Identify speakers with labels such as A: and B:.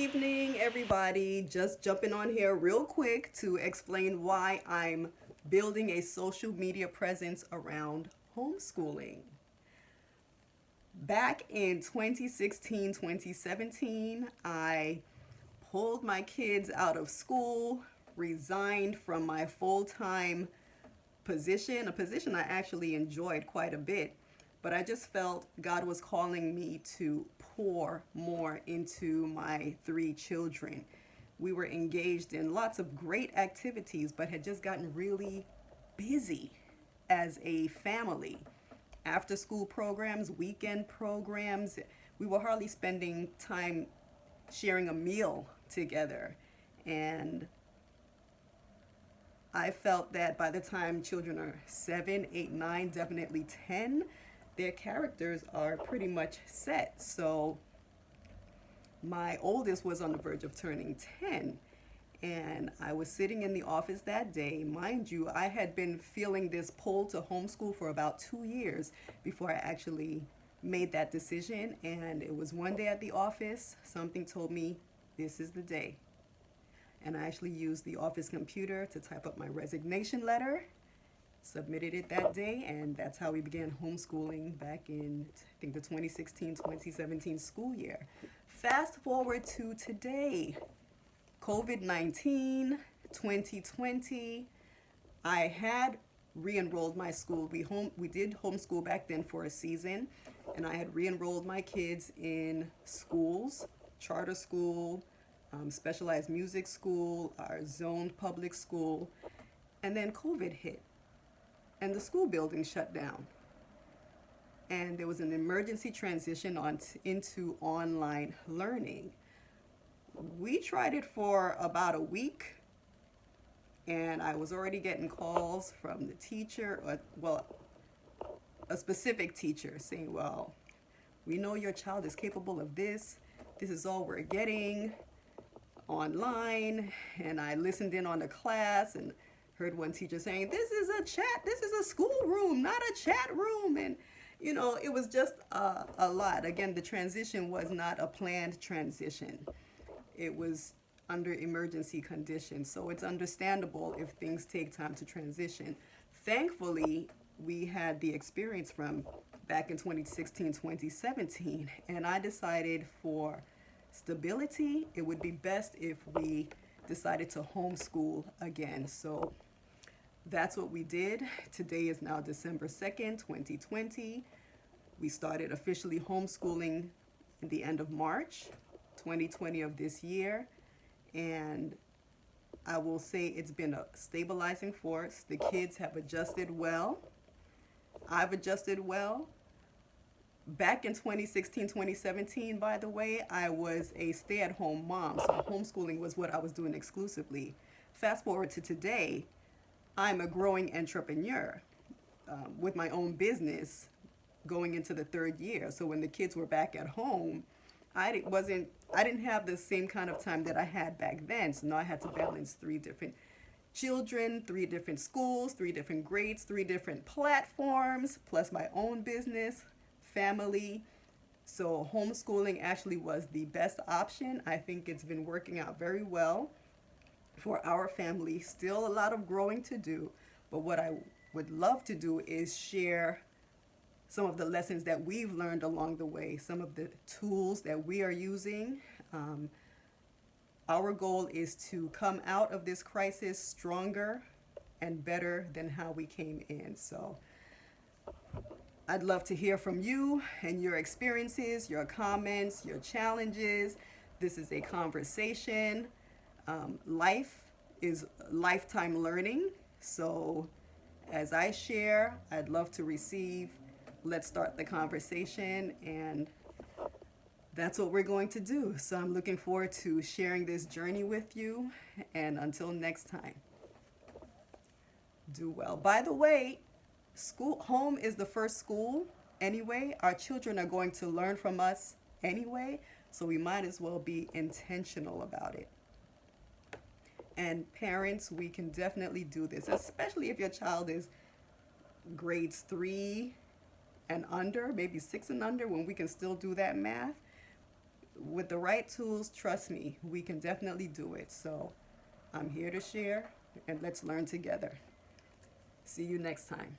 A: evening, everybody. Just jumping on here real quick to explain why I'm building a social media presence around homeschooling. Back in 2016, 2017, I pulled my kids out of school, resigned from my full time position, a position I actually enjoyed quite a bit, but I just felt God was calling me to pour more into my three children. We were engaged in lots of great activities, but had just gotten really busy as a family. After school programs, weekend programs, we were hardly spending time sharing a meal together. And I felt that by the time children are 7, 8, 9, definitely 10, their characters are pretty much set. So my oldest was on the verge of turning 10. And I was sitting in the office that day. Mind you, I had been feeling this pull to homeschool for about 2 years before I actually made that decision. And it was one day at the office, something told me, this is the day. And I actually used the office computer to type up my resignation letter, submitted it that day, and that's how we began homeschooling back in, I think, the 2016-2017 school year. Fast forward to today, COVID-19, 2020. I had re-enrolled my school. We did homeschool back then for a season, and I had re-enrolled my kids in schools, charter school, specialized music school, our zoned public school, and then COVID hit, and the school building shut down. And there was an emergency transition into online learning. We tried it for about a week, and I was already getting calls from the teacher, a specific teacher saying, well, we know your child is capable of this. This is all we're getting online. And I listened in on the class and heard one teacher saying, this is a schoolroom, not a chat room. And it was just a lot. Again, the transition was not a planned transition. It was under emergency conditions. So it's understandable if things take time to transition. Thankfully, we had the experience from back in 2016, 2017, and I decided for stability, it would be best if we decided to homeschool again. So that's what we did. Today is now December 2nd, 2020. We started officially homeschooling in the end of March 2020 of this year. And I will say it's been a stabilizing force. The kids have adjusted well. I've adjusted well. Back in 2016, 2017, by the way, I was a stay-at-home mom, so homeschooling was what I was doing exclusively. Fast forward to today, I'm a growing entrepreneur with my own business going into the third year. So when the kids were back at home, I didn't have the same kind of time that I had back then. So now I had to balance 3 different children, 3 different schools, 3 different grades, 3 different platforms, plus my own business, family. So homeschooling actually was the best option. I think it's been working out very well for our family. Still a lot of growing to do, but what I would love to do is share some of the lessons that we've learned along the way, some of the tools that we are using. Our goal is to come out of this crisis stronger and better than how we came in. So I'd love to hear from you and your experiences, your comments, your challenges. This is a conversation. Life is lifetime learning. So as I share, I'd love to receive. Let's start the conversation, and that's what we're going to do. So I'm looking forward to sharing this journey with you, and until next time, do well. By the way, home is the first school anyway. Our children are going to learn from us anyway, so we might as well be intentional about it. And parents, we can definitely do this, especially if your child is grades 3 and under, maybe 6 and under, when we can still do that math. with the right tools, trust me, we can definitely do it. So I'm here to share, and let's learn together. See you next time.